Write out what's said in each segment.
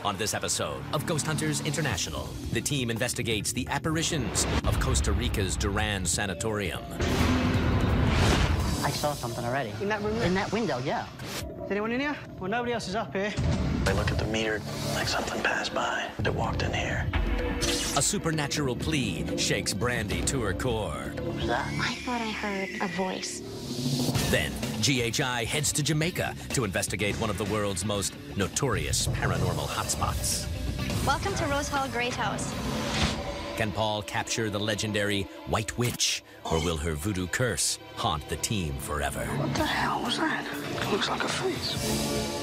On this episode of Ghost Hunters International, the team investigates the apparitions of Costa Rica's Duran Sanatorium. I saw something already. In that room? In that window, yeah. Is anyone in here? Well, nobody else is up here. I look at the meter like something passed by. It walked in here. A supernatural plea shakes Brandy to her core. What was that? I thought I heard a voice. Then, GHI heads to Jamaica to investigate one of the world's most notorious paranormal hotspots. Welcome to Rose Hall Great House. Can Paul capture the legendary White Witch, or will her voodoo curse haunt the team forever? What the hell was that? It looks like a face.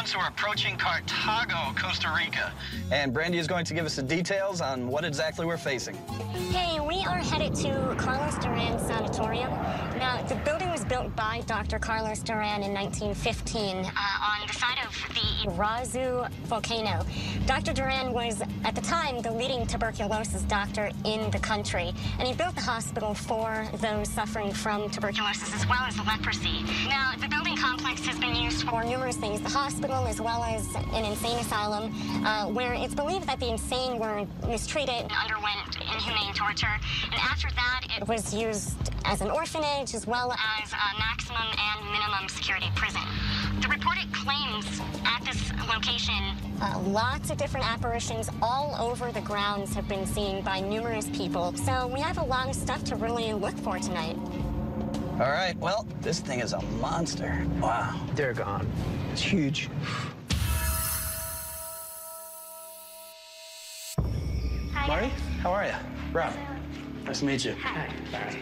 So we're approaching Cartago, Costa Rica. And Brandy is going to give us the details on what exactly we're facing. Hey, we are headed to Carlos Duran Sanatorium. Now, the building was built by Dr. Carlos Duran in 1915 on the side of the Irazu volcano. Dr. Duran was, at the time, the leading tuberculosis doctor in the country, and he built the hospital for those suffering from tuberculosis as well as leprosy. Now, the building complex has been used for numerous things, the hospital as well as an insane asylum, where it's believed that the insane were mistreated and underwent inhumane torture. And after that, it was used as an orphanage as well as a maximum and minimum security prison. The reported claims at this location, lots of different apparitions all over the grounds have been seen by numerous people. So we have a lot of stuff to really look for tonight. All right, well, this thing is a monster. Wow. They're gone. It's huge. Hi. Marty, how are you? Rob, nice to meet you. Hi.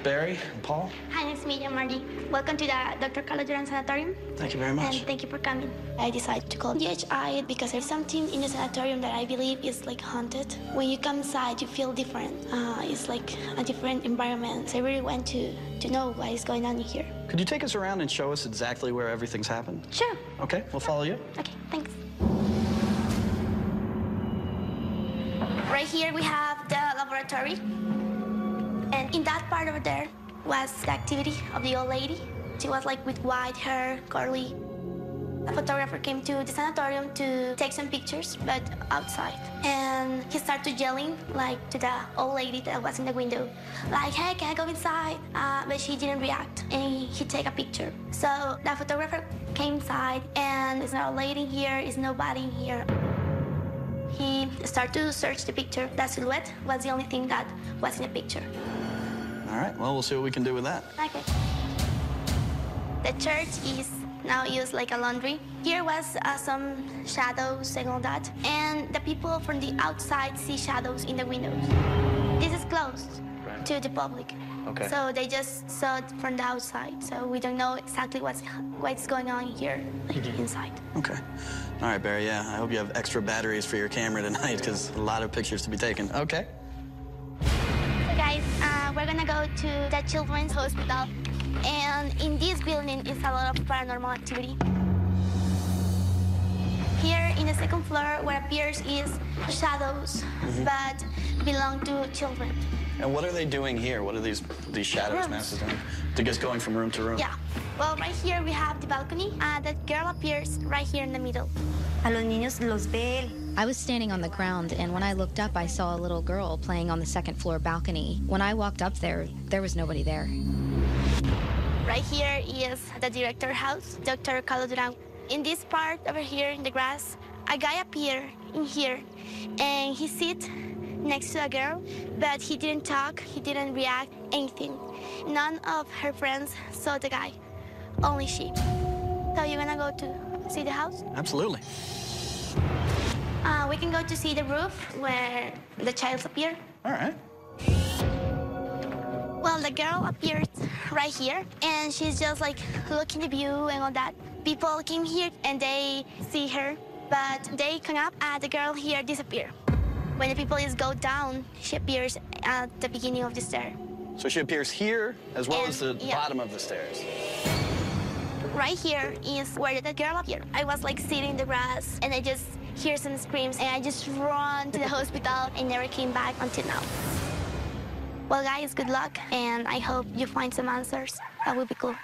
Barry and Paul. Hi, nice to meet you, Marty. Welcome to the Dr. Carlos Duran Sanatorium. Thank you very much. And thank you for coming. I decided to call GHI because there's something in the sanatorium that I believe is like haunted. When you come inside, you feel different. It's like a different environment. So I really want to know what is going on in here. Could you take us around and show us exactly where everything's happened? Sure. Okay, we'll follow you. Okay, thanks. Right here we have the laboratory. And in that part over there was the activity of the old lady. She was like with white hair, curly. A photographer came to the sanatorium to take some pictures, but outside. And he started yelling like to the old lady that was in the window, like, hey, can I go inside? But she didn't react, and he take a picture. So the photographer came inside, and there's no lady in here, there's nobody in here. He started to search the picture. That silhouette was the only thing that was in the picture. All right, well, we'll see what we can do with that. Okay. The church is now used like a laundry. Here was some shadows and all that. And the people from the outside see shadows in the windows. This is closed to the public. Okay. So they just saw it from the outside. So we don't know exactly what's going on here, like inside. Okay. All right, Barry, yeah, I hope you have extra batteries for your camera tonight, because a lot of pictures to be taken. Okay. So guys, we're gonna go to the Children's Hospital. And in this building is a lot of paranormal activity. Here in the second floor, what appears is shadows, but belong to children. And what are they doing here? What are these shadows, Rooms. masses doing? They're just going from room to room? Yeah. Well, right here we have the balcony. That girl appears right here in the middle. A los niños los ve. I was standing on the ground, and when I looked up, I saw a little girl playing on the second floor balcony. When I walked up there was nobody there. Right here is the director house, Dr. Carlos Duran. In this part over here in the grass, a guy appeared in here, and he sit next to a girl, but he didn't talk, he didn't react, anything. None of her friends saw the guy, only she. So you're gonna go to see the house? Absolutely. We can go to see the roof where the child appear. All right. Well, the girl appeared right here, and she's just like looking the view and all that. People came here and they see her, but they come up and the girl here disappeared. When the people just go down, she appears at the beginning of the stair. So she appears here as well as the yeah. bottom of the stairs. Right here is where the girl appeared. I was like sitting in the grass and I just hear some screams and I just run to the hospital and never came back until now. Well, guys, good luck and I hope you find some answers. That would be cool.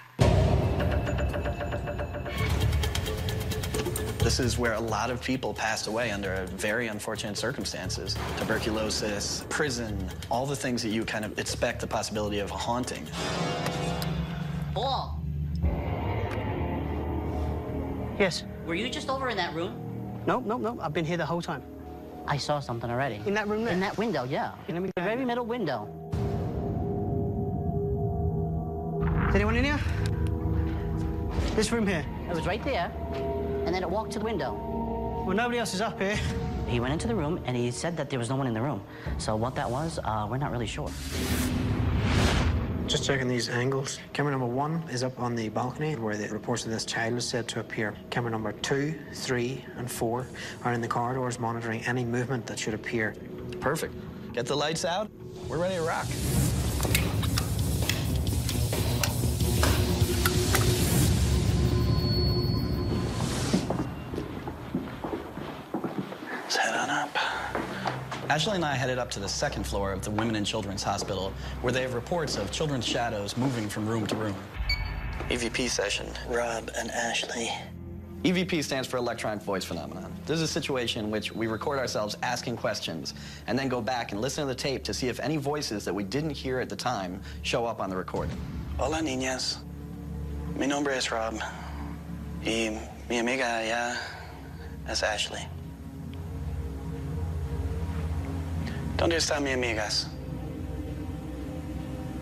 This is where a lot of people passed away under very unfortunate circumstances. Tuberculosis, prison, all the things that you kind of expect the possibility of a haunting. Paul, Yes. were you just over in that room? No, no, no. I've been here the whole time. I saw something already. In that room there? In that window, yeah. Okay, let me The go very in. middle window. Is anyone in here? This room here? It was right there, and then it walked to the window. Well, nobody else is up here. He went into the room, and he said that there was no one in the room. So what that was, we're not really sure. Just checking these angles. Camera number 1 is up on the balcony where the reports of this child is said to appear. Camera number 2, 3, and 4 are in the corridors monitoring any movement that should appear. Perfect. Get the lights out. We're ready to rock. Let's head on up. Ashley and I headed up to the second floor of the Women and Children's Hospital, where they have reports of children's shadows moving from room to room. EVP session. Rob and Ashley. EVP stands for electronic voice phenomenon. This is a situation in which we record ourselves asking questions and then go back and listen to the tape to see if any voices that we didn't hear at the time show up on the recording. Hola, niñas. Mi nombre es Rob. Y mi amiga allá es Ashley. ¿Dónde están mis amigas?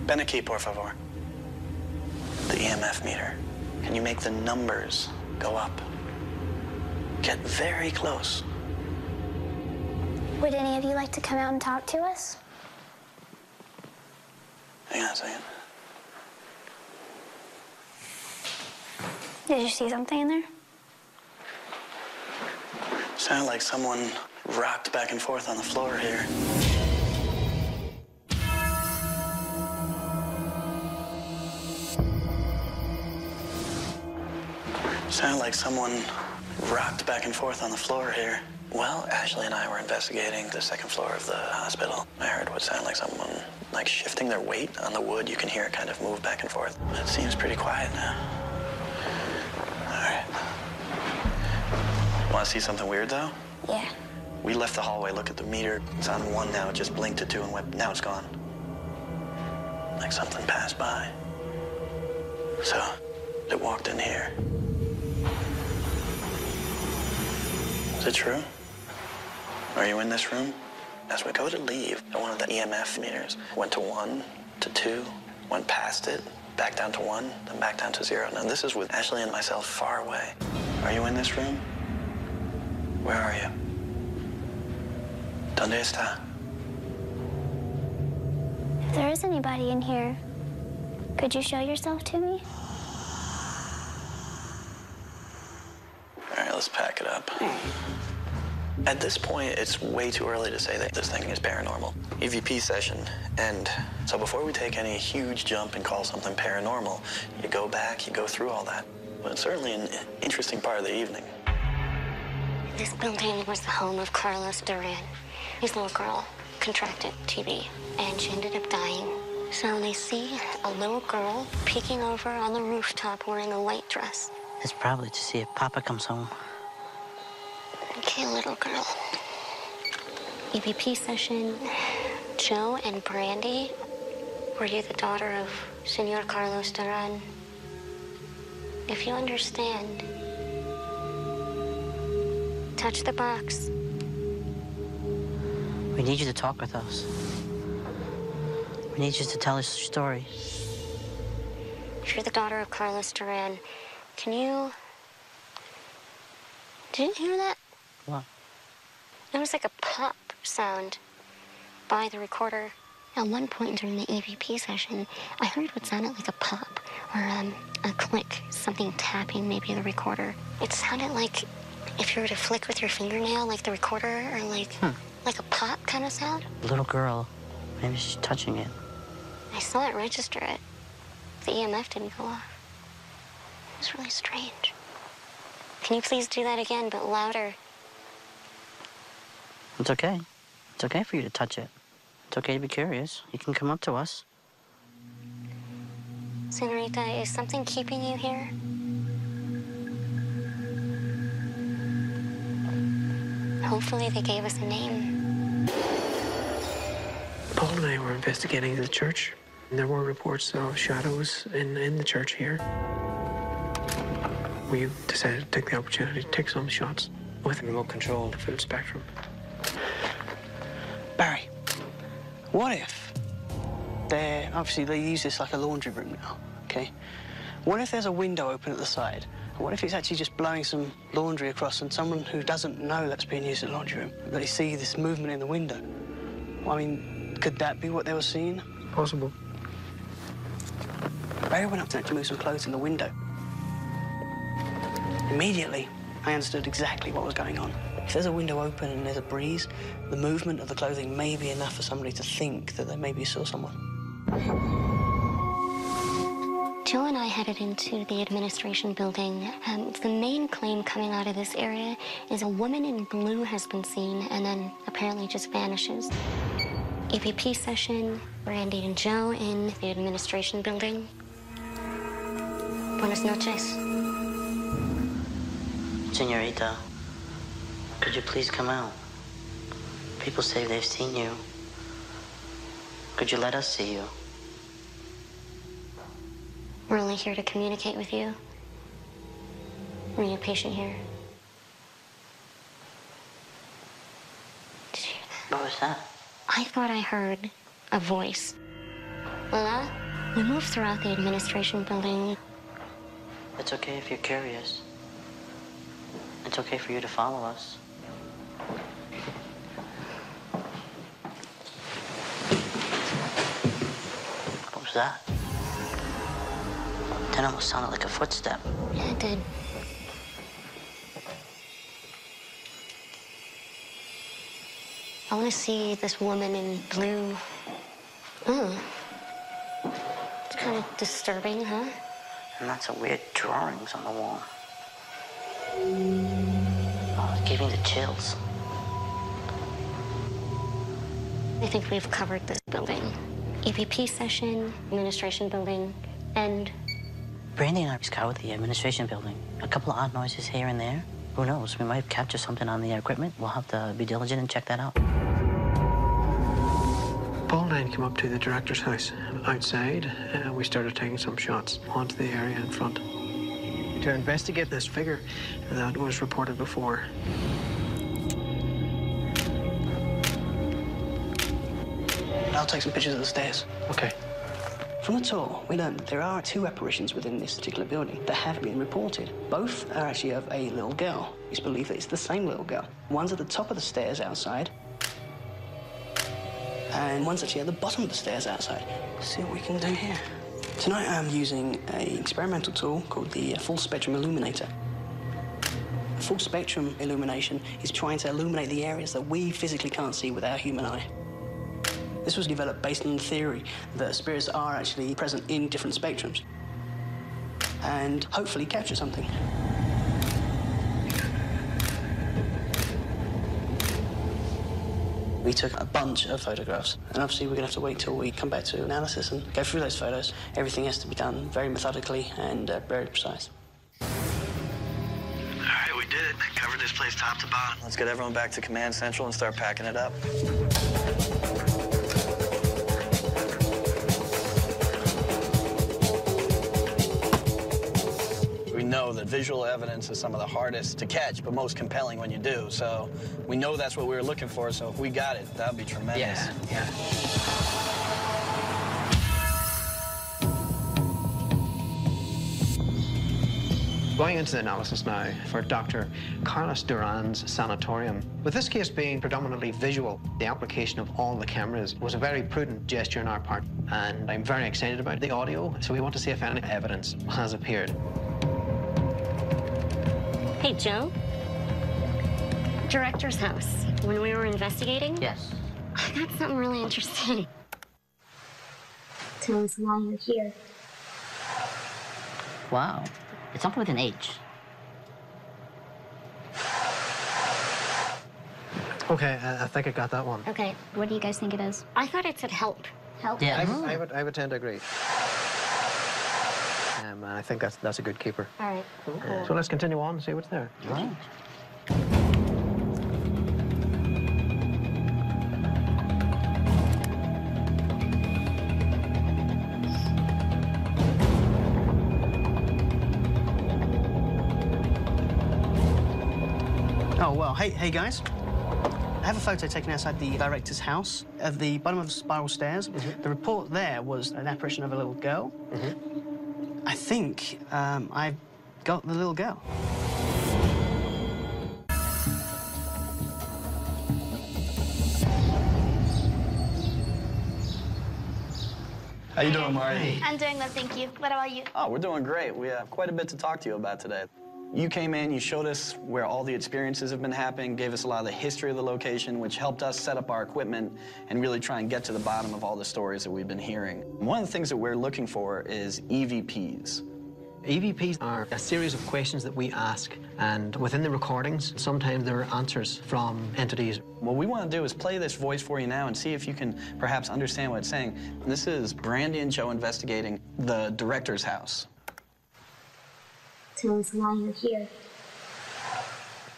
Ven aquí, por favor. The EMF meter. Can you make the numbers go up? Get very close. Would any of you like to come out and talk to us? Hang on a second. Did you see something in there? Sounded like someone rocked back and forth on the floor here. Sounded like someone rocked back and forth on the floor here. Well, Ashley and I were investigating the second floor of the hospital. I heard what sounded like someone, like, shifting their weight on the wood. You can hear it kind of move back and forth. It seems pretty quiet now. All right. Want to see something weird, though? Yeah. We left the hallway, look at the meter. It's on 1 now. It just blinked to 2 and went, now it's gone. Like something passed by. So, it walked in here. Is it true? Are you in this room? As we go to leave, one of the EMF meters went to 1, to 2, went past it, back down to 1, then back down to 0. Now, this is with Ashley and myself far away. Are you in this room? Where are you? ¿Dónde está? If there is anybody in here, could you show yourself to me? All right, let's pack it up. At this point, it's way too early to say that this thing is paranormal. EVP session, and so before we take any huge jump and call something paranormal, you go back, you go through all that. But it's certainly an interesting part of the evening. This building was the home of Carlos Duran. His little girl contracted TB, and she ended up dying. So they see a little girl peeking over on the rooftop wearing a white dress. It's probably to see if Papa comes home. Okay, little girl. EVP session. Joe and Brandy, were you the daughter of Senor Carlos Duran? If you understand, touch the box. We need you to talk with us. We need you to tell us your story. If you're the daughter of Carlos Duran, can you... Did you hear that? What? It was like a pop sound by the recorder. At one point during the EVP session, I heard what sounded like a pop or a click, something tapping maybe the recorder. It sounded like if you were to flick with your fingernail, like the recorder, or like Like a pop kind of sound? Little girl, maybe she's touching it. I saw it register it. The EMF didn't go off. It's really strange. Can you please do that again, but louder? It's okay. It's okay for you to touch it. It's okay to be curious. You can come up to us. Senorita, is something keeping you here? Hopefully they gave us a name. Paul and I were investigating the church. There were reports of shadows in the church here. We decided to take the opportunity to take some shots with remote control, the full spectrum. Barry, what if obviously they use this like a laundry room now, okay? What if there's a window open at the side? What if it's actually just blowing some laundry across and someone who doesn't know that's being used as a laundry room, but they see this movement in the window? Well, I mean, could that be what they were seeing? Possible. Barry went up to move some clothes in the window. Immediately, I understood exactly what was going on. If there's a window open and there's a breeze, the movement of the clothing may be enough for somebody to think that they maybe saw someone. Joe and I headed into the administration building. The main claim coming out of this area is a woman in blue has been seen and then apparently just vanishes. EPP session, Randy and Joe in the administration building. Buenas noches. Senorita, could you please come out? People say they've seen you. Could you let us see you? We're only here to communicate with you. Are you a patient here? Did you hear that? What was that? I thought I heard a voice. Hola? We moved throughout the administration building. It's okay if you're curious. It's okay for you to follow us. What was that? That almost sounded like a footstep. Yeah, it did. I want to see this woman in blue. It's kind of disturbing, huh? And that's some weird drawings on the wall. Oh, it gave me the chills. I think we've covered this building. EPP session, administration building, and... Brandy and I scoured the administration building. A couple of odd noises here and there. Who knows? We might capture something on the equipment. We'll have to be diligent and check that out. Paul and I came up to the director's house outside, and we started taking some shots onto the area in front to investigate this figure that was reported before. I'll take some pictures of the stairs. Okay. From the tour, we learned that there are 2 apparitions within this particular building that have been reported. Both are actually of a little girl. It's believed that it's the same little girl. One's at the top of the stairs outside, and one's actually at the bottom of the stairs outside. Let's see what we can do here. Tonight I'm using an experimental tool called the full spectrum illuminator. Full spectrum illumination is trying to illuminate the areas that we physically can't see with our human eye. This was developed based on the theory that spirits are actually present in different spectrums and hopefully capture something. We took a bunch of photographs, and obviously we're going to have to wait till we come back to analysis and go through those photos. Everything has to be done very methodically and very precise. All right, we did it. Covered this place top to bottom. Let's get everyone back to Command Central and start packing it up. We know that visual evidence is some of the hardest to catch, but most compelling when you do. So we know that's what we were looking for, so if we got it, that would be tremendous. Yeah. Going into the analysis now for Dr. Carlos Duran's sanatorium. With this case being predominantly visual, the application of all the cameras was a very prudent gesture on our part, and I'm very excited about the audio, so we want to see if any evidence has appeared. Hey, Joe? director's house when we were investigating? Yes. I got something really interesting. Tell us why you're here. Wow. It's something with an H. Okay, I think I got that one. Okay, what do you guys think it is? I thought it said help. Help? Yeah. I would tend to agree. And I think that's a good keeper. All right, cool. So let's continue on and see what's there. All right. Oh, well, hey guys. I have a photo taken outside the director's house at the bottom of the spiral stairs. The report there was an apparition of a little girl. I think I've got the little girl. How you doing, Marty? I'm doing well, thank you. What about you? Oh, we're doing great. We have quite a bit to talk to you about today. You came in, you showed us where all the experiences have been happening, gave us a lot of the history of the location, which helped us set up our equipment and really try and get to the bottom of all the stories that we've been hearing. One of the things that we're looking for is EVPs. EVPs are a series of questions that we ask, and within the recordings, sometimes there are answers from entities. What we want to do is play this voice for you now and see if you can perhaps understand what it's saying. This is Brandy and Joe investigating the director's house. Tell us why you're here.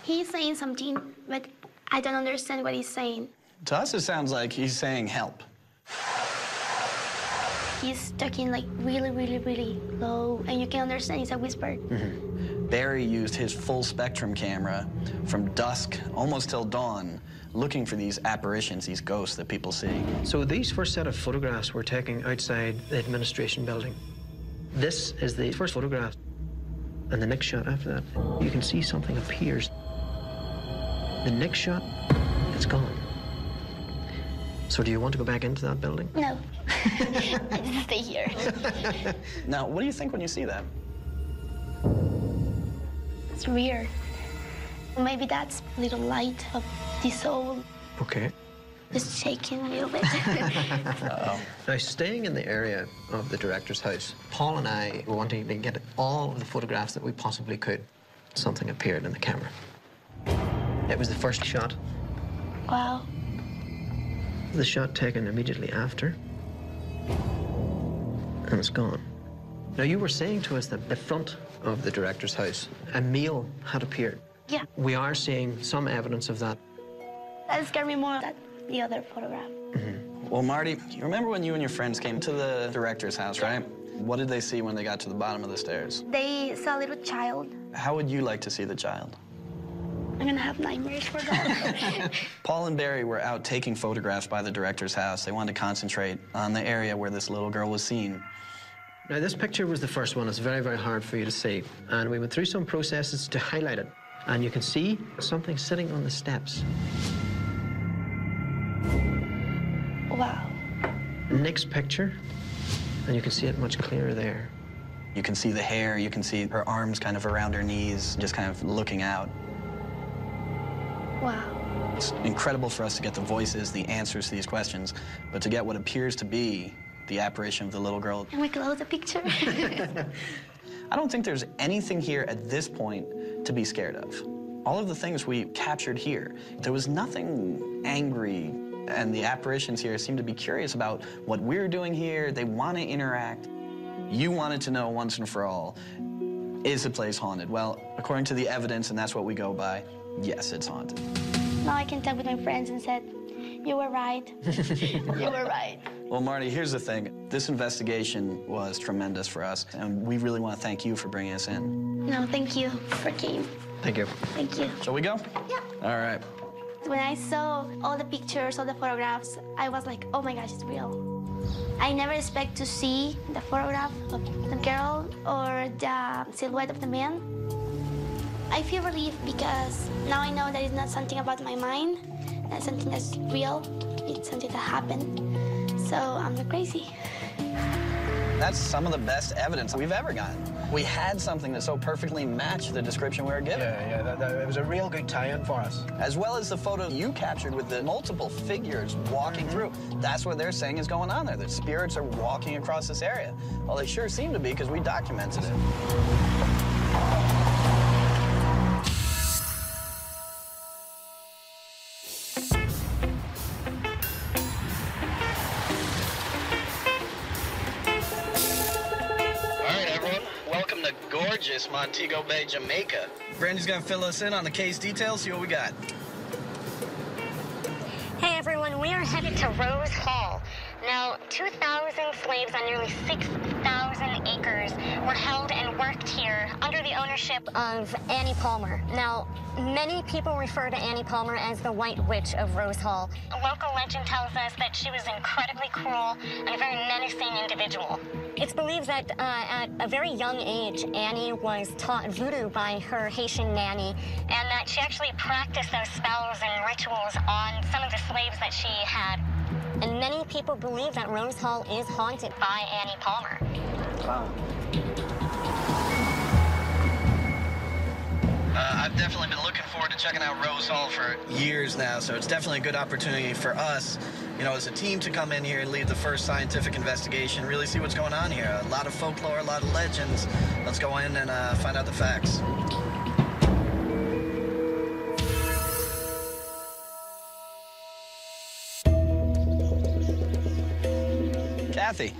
He's saying something, but I don't understand what he's saying. To us, it sounds like he's saying help. He's talking like really, really, really low, and you can understand it's a whisper. Barry used his full spectrum camera from dusk almost till dawn, looking for these apparitions, these ghosts that people see. So these first set of photographs were taken outside the administration building. This is the first photograph. And the next shot after that, you can see something appears. The next shot, it's gone. So do you want to go back into that building? No. I just stay here. Now, what do you think when you see that? It's weird. Maybe that's a little light of the soul. Okay. Just shaking a little bit. Now, staying in the area of the director's house, Paul and I were wanting to get all of the photographs that we possibly could. Something appeared in the camera. It was the first shot. Wow. The shot taken immediately after. And it's gone. Now, you were saying to us that the front of the director's house, a meal had appeared. Yeah. We are seeing some evidence of that. That scared me more than the other photograph. Well, Marty, you remember when you and your friends came to the director's house, right? What did they see when they got to the bottom of the stairs? They saw a little child. How would you like to see the child? I'm gonna have nightmares for that. Paul and Barry were out taking photographs by the director's house. They wanted to concentrate on the area where this little girl was seen. Now, this picture was the first one. It's very, very hard for you to see. And we went through some processes to highlight it. And you can see something sitting on the steps. Wow. Next picture, and you can see it much clearer there. You can see the hair, you can see her arms kind of around her knees, just kind of looking out. Wow. It's incredible for us to get the voices, the answers to these questions, but to get what appears to be the apparition of the little girl. Can we close the picture? I don't think there's anything here at this point to be scared of. All of the things we captured here, there was nothing angry, and the apparitions here seem to be curious about what we're doing here. They want to interact. You wanted to know once and for all, is the place haunted? Well, according to the evidence, and that's what we go by, yes, it's haunted. Now I can talk with my friends and said, you were right. You were right. Well, Marty, here's the thing. This investigation was tremendous for us, and we really want to thank you for bringing us in. No, thank you for came. Thank you. Thank you. Shall we go? Yeah. All right. When I saw all the pictures, all the photographs, I was like, oh my gosh, it's real. I never expect to see the photograph of the girl or the silhouette of the man. I feel relief because now I know that it's not something about my mind, that's something that's real, it's something that happened. So I'm not crazy. That's some of the best evidence we've ever gotten. We had something that so perfectly matched the description we were given. It was a real good tie-in for us. As well as the photo you captured with the multiple figures walking through. That's what they're saying is going on there, that spirits are walking across this area. Well, they sure seem to be because we documented it. Gorgeous Montego Bay, Jamaica. Brandy's gonna fill us in on the case details, see what we got. Hey everyone, we are headed to Rose Hall. Now, 2,000 slaves on nearly 6,000 acres were held and worked here under the ownership of Annie Palmer. Now, many people refer to Annie Palmer as the White Witch of Rose Hall. A local legend tells us that she was incredibly cruel and a very menacing individual. It's believed that at a very young age, Annie was taught voodoo by her Haitian nanny, and that she actually practiced those spells and rituals on some of the slaves that she had. And many people believe that Rose Hall is haunted by Annie Palmer. Wow. I've definitely been looking forward to checking out Rose Hall for years now, so it's definitely a good opportunity for us, you know, as a team to come in here and lead the first scientific investigation, really see what's going on here. A lot of folklore, a lot of legends. Let's go in and find out the facts. Kathy.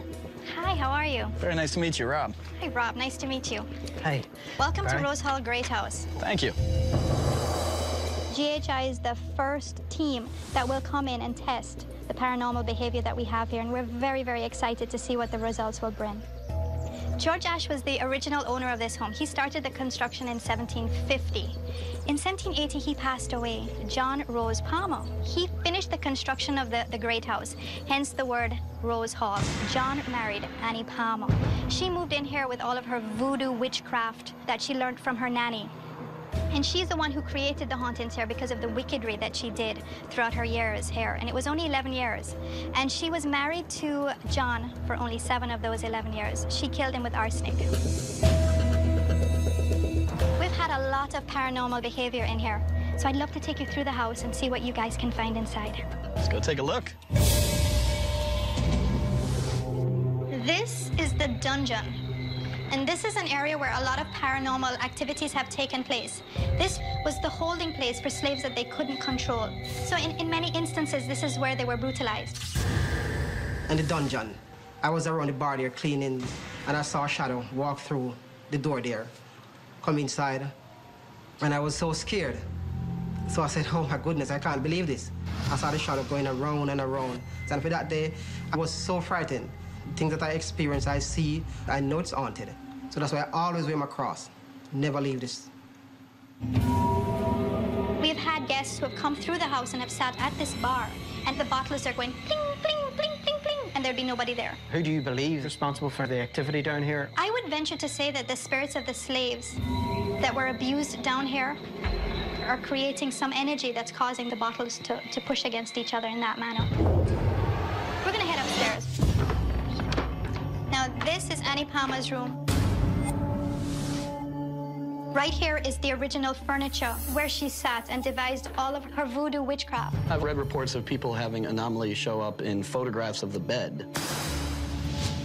Hi, how are you? Very nice to meet you, Rob. Hi, Rob. Nice to meet you. Hey. Welcome Barry. to Rose Hall Great House. Thank you. GHI is the first team that will come in and test the paranormal behavior that we have here, and we're very, very excited to see what the results will bring. George Ash was the original owner of this home. He started the construction in 1750. In 1780, he passed away. John Rose Palmer. He finished the construction of the Great House, hence the word Rose Hall. John married Annie Palmer. She moved in here with all of her voodoo witchcraft that she learned from her nanny. And she's the one who created the hauntings here because of the wickedry that she did throughout her years here. And it was only 11 years. And she was married to John for only 7 of those 11 years. She killed him with arsenic. We've had a lot of paranormal behavior in here. So I'd love to take you through the house and see what you guys can find inside. Let's go take a look. This is the dungeon. And this is an area where a lot of paranormal activities have taken place. This was the holding place for slaves that they couldn't control. So in many instances, this is where they were brutalized. In the dungeon, I was around the bar there cleaning, and I saw a shadow walk through the door there, come inside, and I was so scared. So I said, oh my goodness, I can't believe this. I saw the shadow going around and around. And for that day, I was so frightened. Things that I experience, I see, I know it's haunted. So that's why I always wear my cross. Never leave this. We've had guests who have come through the house and have sat at this bar, and the bottles are going pling, pling, pling, pling, pling, and there'd be nobody there. Who do you believe is responsible for the activity down here? I would venture to say that the spirits of the slaves that were abused down here are creating some energy that's causing the bottles to push against each other in that manner. We're gonna head upstairs. Now, this is Annie Palmer's room. Right here is the original furniture where she sat and devised all of her voodoo witchcraft. I've read reports of people having anomalies show up in photographs of the bed.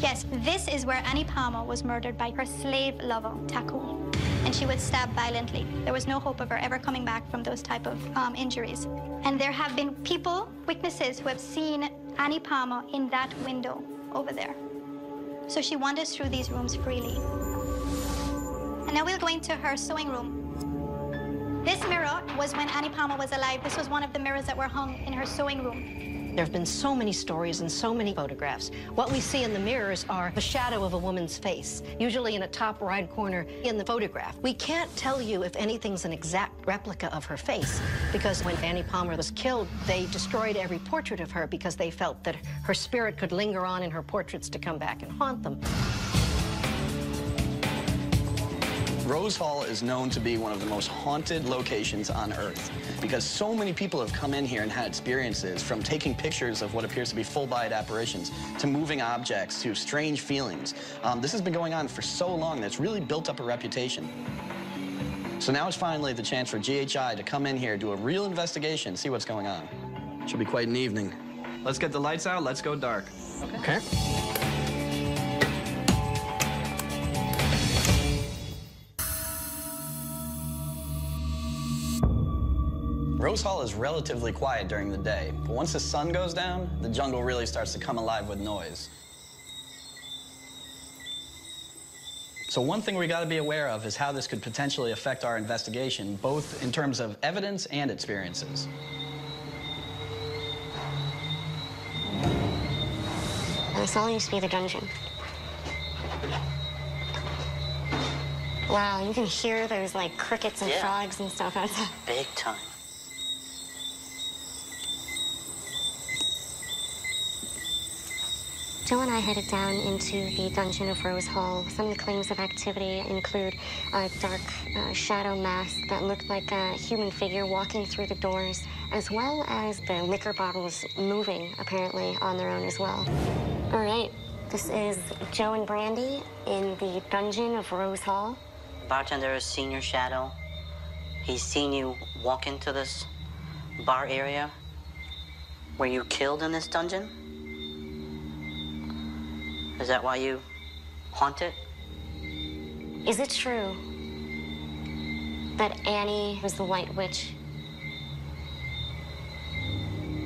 Yes, this is where Annie Palmer was murdered by her slave lover, Taku. And she was stabbed violently. There was no hope of her ever coming back from those type of injuries. And there have been people, witnesses, who have seen Annie Palmer in that window over there. So she wanders through these rooms freely. And now we'll go into her sewing room. This mirror was when Annie Palmer was alive. This was one of the mirrors that were hung in her sewing room. There have been so many stories and so many photographs. What we see in the mirrors are the shadow of a woman's face, usually in a top right corner in the photograph. We can't tell you if anything's an exact replica of her face, because when Annie Palmer was killed, they destroyed every portrait of her because they felt that her spirit could linger on in her portraits to come back and haunt them. Rose Hall is known to be one of the most haunted locations on Earth because so many people have come in here and had experiences, from taking pictures of what appears to be full-bodied apparitions to moving objects to strange feelings. This has been going on for so long that it's really built up a reputation. So now is finally the chance for GHI to come in here, do a real investigation, see what's going on. Should be quite an evening. Let's get the lights out, let's go dark. Okay. Rose Hall is relatively quiet during the day, but once the sun goes down, the jungle really starts to come alive with noise. So one thing we gotta be aware of is how this could potentially affect our investigation, both in terms of evidence and experiences. This all used to be the dungeon. Wow, you can hear those like crickets and frogs and stuff outside. Big time. Joe and I headed down into the dungeon of Rose Hall. Some of the claims of activity include a dark shadow mask that looked like a human figure walking through the doors, as well as the liquor bottles moving, apparently, on their own as well. All right, this is Joe and Brandy in the dungeon of Rose Hall. Bartender is Senior Shadow. He's seen you walk into this bar area. Were you killed in this dungeon? Is that why you haunt it? Is it true that Annie was the White Witch?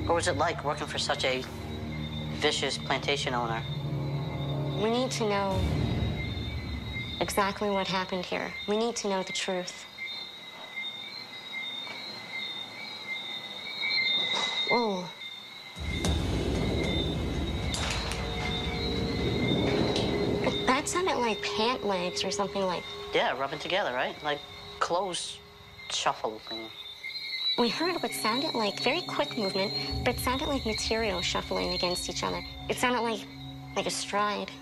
What was it like working for such a vicious plantation owner? We need to know exactly what happened here. We need to know the truth. Whoa. That sounded like pant legs or something like... Yeah, rubbing together, right? Like clothes shuffling. We heard what sounded like very quick movement, but it sounded like material shuffling against each other. It sounded like a stride.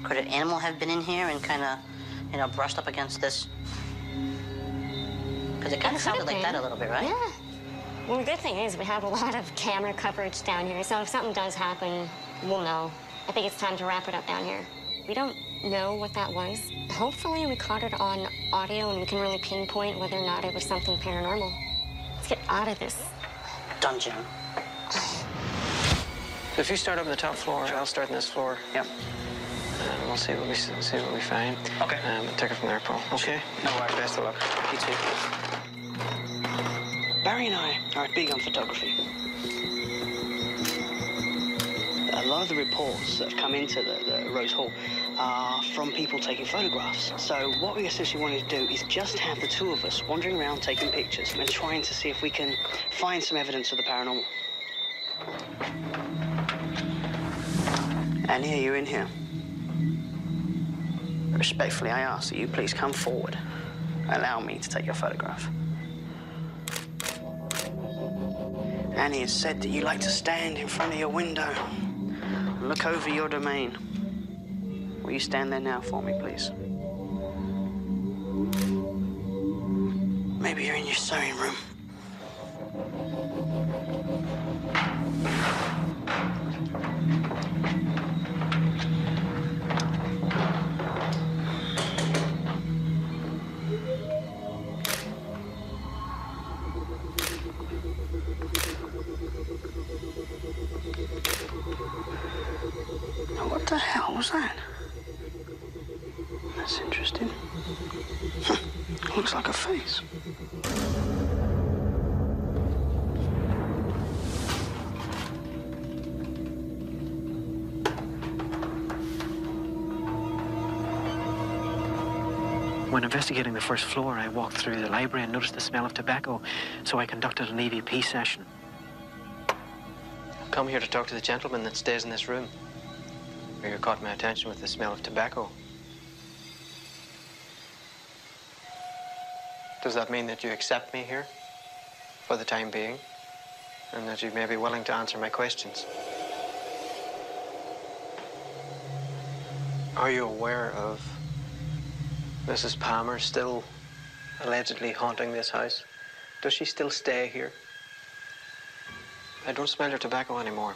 Could an animal have been in here and kind of, brushed up against this? Because it kind of sounded like that a little bit, right? Yeah. Well, the good thing is we have a lot of camera coverage down here, so if something does happen, we'll know. I think it's time to wrap it up down here. We don't know what that was. Hopefully we caught it on audio and we can really pinpoint whether or not it was something paranormal. Let's get out of this dungeon. So if you start up on the top floor, I'll start on this floor. Yep. And we'll see what we find. Okay. Take it from there, Paul. Okay. No worries. Best of luck. You too. Barry and I are big on photography. A lot of the reports that have come into the Rose Hall are from people taking photographs. So what we essentially wanted to do is just have the two of us wandering around taking pictures and trying to see if we can find some evidence of the paranormal. Annie, are you in here? Respectfully, I ask that you please come forward. Allow me to take your photograph. Annie has said that you like to stand in front of your window and look over your domain. Will you stand there now for me, please? Maybe you're in your sewing room. What the hell was that? That's interesting. Looks like a face. When investigating the first floor, I walked through the library and noticed the smell of tobacco, so I conducted an EVP session. I've come here to talk to the gentleman that stays in this room. You caught my attention with the smell of tobacco. Does that mean that you accept me here for the time being, and that you may be willing to answer my questions? Are you aware of Mrs. Palmer still allegedly haunting this house? Does she still stay here? I don't smell her tobacco anymore.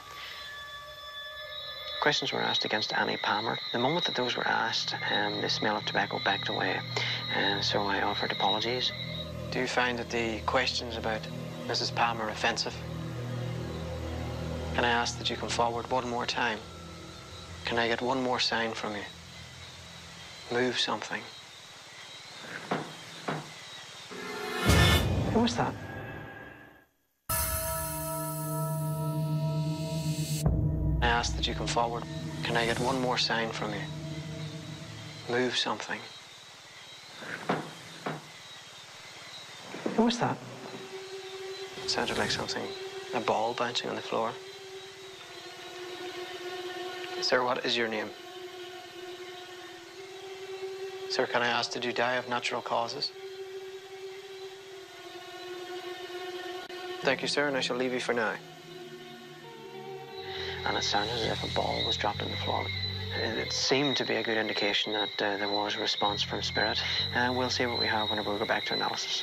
Questions were asked against Annie Palmer. The moment that those were asked, the smell of tobacco backed away, and so I offered apologies. Do you find that the questions about Mrs. Palmer offensive? Can I ask that you come forward one more time? Can I get one more sign from you? Move something. Who was that? I ask that you come forward. Can I get one more sign from you? Move something. Who was that? It sounded like something, a ball bouncing on the floor. Sir, what is your name? Sir, can I ask, did you die of natural causes? Thank you, sir, and I shall leave you for now. And it sounded as if a ball was dropped on the floor. It seemed to be a good indication that there was a response from spirit. And we'll see what we have whenever we go back to analysis.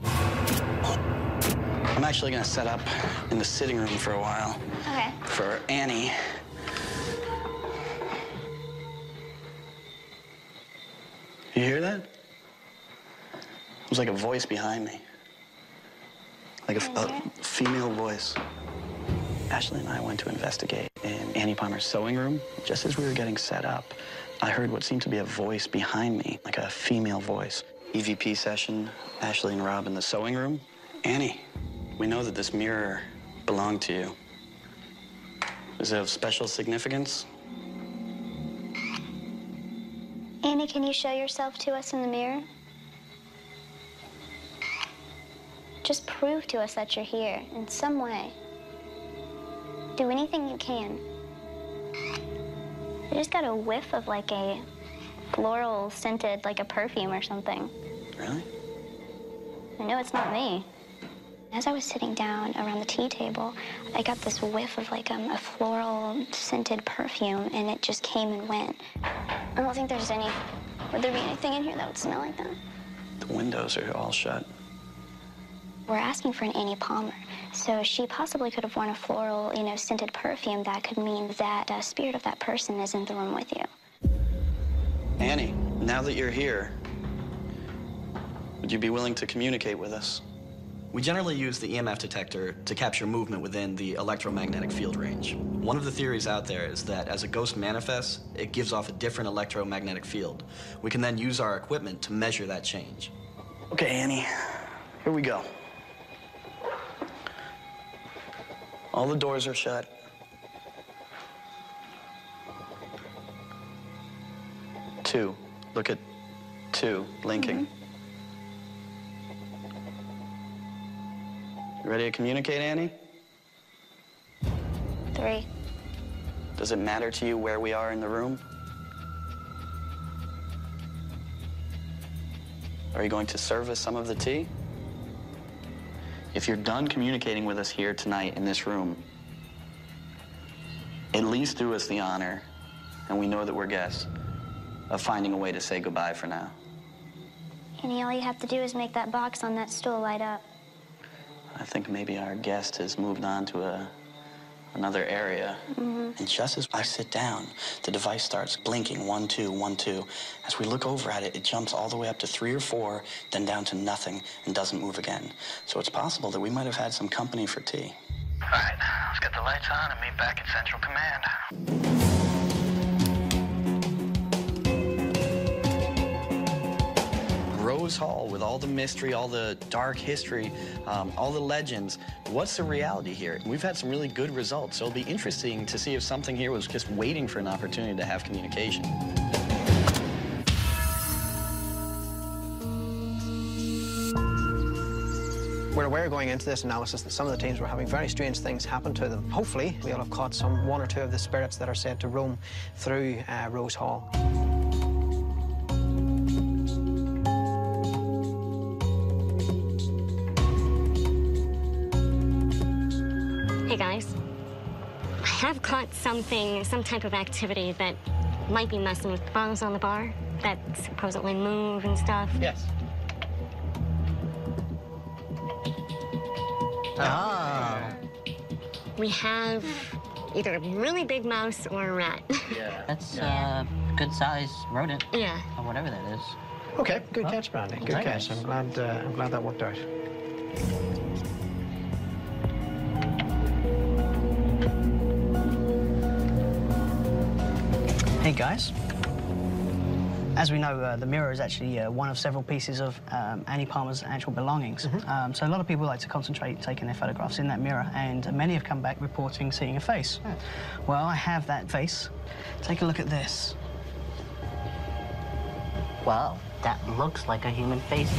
I'm actually going to set up in the sitting room for a while. Okay. For Annie. You hear that? It was like a voice behind me. Like a female voice. Ashley and I went to investigate in Annie Palmer's sewing room. Just as we were getting set up, I heard what seemed to be a voice behind me, like a female voice. EVP session, Ashley and Rob in the sewing room. Annie, we know that this mirror belonged to you. Is it of special significance? Annie, can you show yourself to us in the mirror? Just prove to us that you're here in some way. Do anything you can. I just got a whiff of like a floral scented, like a perfume or something. Really? I know it's not me. As I was sitting down around the tea table, I got this whiff of like a floral scented perfume, and it just came and went. I don't think there's any, would there be anything in here that would smell like that? The windows are all shut. We're asking for an Annie Palmer, so she possibly could have worn a floral, scented perfume. That could mean that the spirit of that person is in the room with you. Annie, now that you're here, would you be willing to communicate with us? We generally use the EMF detector to capture movement within the electromagnetic field range. One of the theories out there is that as a ghost manifests, it gives off a different electromagnetic field. We can then use our equipment to measure that change. Okay, Annie, here we go. All the doors are shut. Two. Look at two blinking. You ready to communicate, Annie? 3. Does it matter to you where we are in the room? Are you going to serve us some of the tea? If you're done communicating with us here tonight in this room, at least do us the honor, and we know that we're guests, of finding a way to say goodbye for now. Annie, all you have to do is make that box on that stool light up. I think maybe our guest has moved on to another area. And just as I sit down, the device starts blinking, 1, 2, 1, 2. As we look over at it, it jumps all the way up to 3 or 4, then down to nothing, and doesn't move again. So it's possible that we might have had some company for tea. All right, let's get the lights on and meet back at Central Command. Rose Hall, with all the mystery, all the dark history, all the legends, what's the reality here? We've had some really good results, so it'll be interesting to see if something here was just waiting for an opportunity to have communication. We're aware going into this analysis that some of the teams were having very strange things happen to them. Hopefully, we'll have caught one or two of the spirits that are said to roam through Rose Hall. Hey guys, I have caught something, some type of activity that might be messing with the bottles on the bar. that supposedly move and stuff. Yes. Oh. We have either a really big mouse or a rat. Yeah. That's a good-sized rodent. Yeah. Or whatever that is. Okay, good catch, Brandy. Good Thank catch. you. I'm glad that worked out. Hey guys. As we know, the mirror is actually one of several pieces of Annie Palmer's actual belongings. So a lot of people like to concentrate taking their photographs in that mirror, and many have come back reporting seeing a face. Well, I have that face. Take a look at this. Wow, that looks like a human face.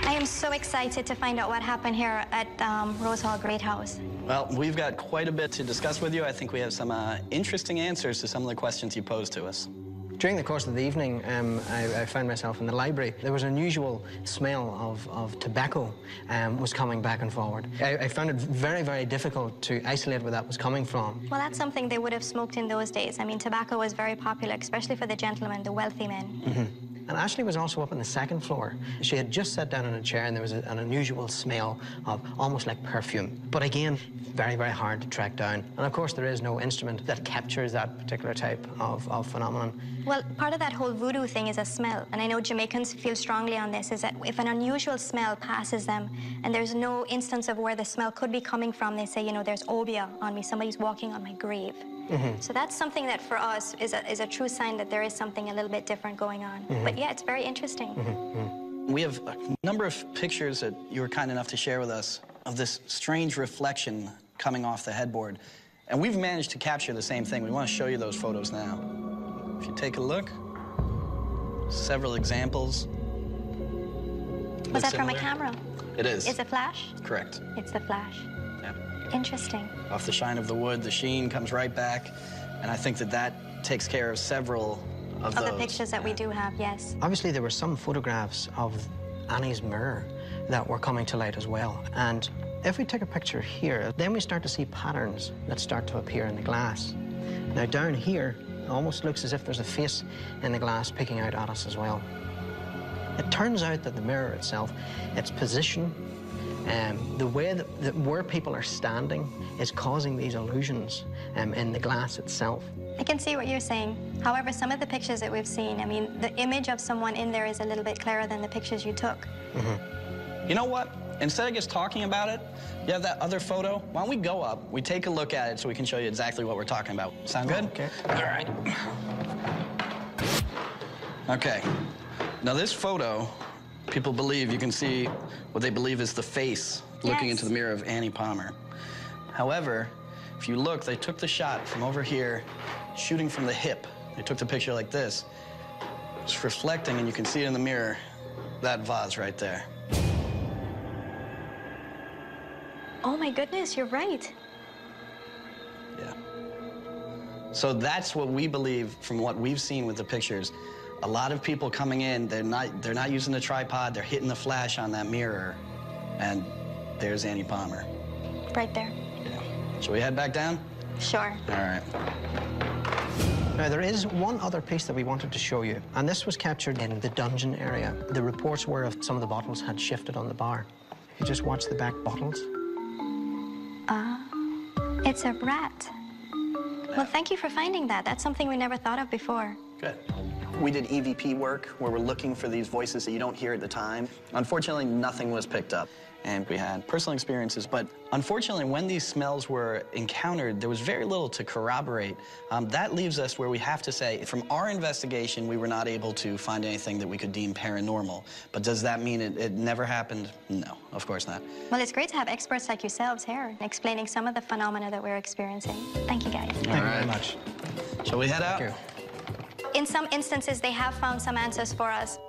I am so excited to find out what happened here at Rose Hall Great House. Well, we've got quite a bit to discuss with you. I think we have some interesting answers to some of the questions you posed to us. During the course of the evening, I found myself in the library. There was an unusual smell of tobacco was coming back and forward. I found it very, very difficult to isolate where that was coming from. Well, that's something they would have smoked in those days. I mean, tobacco was very popular, especially for the gentlemen, the wealthy men. And Ashley was also up on the second floor. She had just sat down in a chair and there was an unusual smell of almost like perfume. But again, very, very hard to track down. And of course, there is no instrument that captures that particular type of phenomenon. Well, part of that whole voodoo thing is a smell. And I know Jamaicans feel strongly on this, is that if an unusual smell passes them and there's no instance of where the smell could be coming from, they say, you know, there's obia on me, somebody's walking on my grave. So that's something that for us is a true sign that there is something a little bit different going on. But yeah, it's very interesting. We have a number of pictures that you were kind enough to share with us of this strange reflection coming off the headboard. And we've managed to capture the same thing. We want to show you those photos now. If you take a look, several examples. Was that from a camera? It is. It's a flash? Correct. It's the flash. Yeah. Interesting. Off the shine of the wood, the sheen comes right back. And I think that takes care of several of those. The pictures that we do have, yes. Obviously, there were some photographs of Annie's mirror that were coming to light as well. And if we take a picture here, then we start to see patterns that start to appear in the glass. Now, down here, it almost looks as if there's a face in the glass peeking out at us as well. It turns out that the mirror itself, its position, the way that where people are standing is causing these illusions in the glass itself. I can see what you're saying. However, some of the pictures that we've seen, I mean, the image of someone in there is a little bit clearer than the pictures you took. You know what? Instead of just talking about it, you have that other photo. Why don't we go up, we take a look at it so we can show you exactly what we're talking about. Sound good? Okay. All right. Okay. Now this photo, people believe you can see what they believe is the face looking into the mirror of Annie Palmer. However, if you look, they took the shot from over here, shooting from the hip. They took the picture like this. It's reflecting, and you can see it in the mirror, that vase right there. Oh my goodness, you're right. Yeah. So that's what we believe from what we've seen with the pictures. A lot of people coming in, they're not using the tripod, they're hitting the flash on that mirror, and there's Annie Palmer. Right there. Yeah. Shall we head back down? Sure. All right. Now, there is one other piece that we wanted to show you, and this was captured in the dungeon area. The reports were of some of the bottles had shifted on the bar. You just watch the back bottles. It's a rat. Well, thank you for finding that. That's something we never thought of before. Good. We did EVP work where we're looking for these voices that you don't hear at the time. Unfortunately, nothing was picked up. And we had personal experiences, but unfortunately, when these smells were encountered, there was very little to corroborate. That leaves us where we have to say, from our investigation, we were not able to find anything that we could deem paranormal. But does that mean it never happened? No, of course not. Well, it's great to have experts like yourselves here explaining some of the phenomena that we're experiencing. Thank you, guys. Thank you very much. Shall we head out? Thank you. In some instances, they have found some answers for us.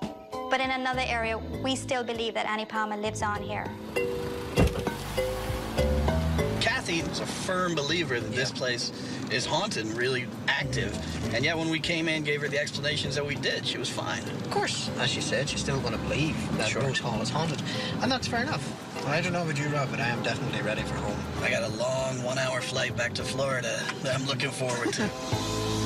But in another area, we still believe that Annie Palmer lives on here. Kathy is a firm believer that this place is haunted and really active. And yet when we came in, gave her the explanations that we did, she was fine. Of course, as she said, she's still going to believe that Rose Hall is haunted. And that's fair enough. Well, I don't know about you, Rob, but I am definitely ready for home. I got a long 1-hour flight back to Florida that I'm looking forward to.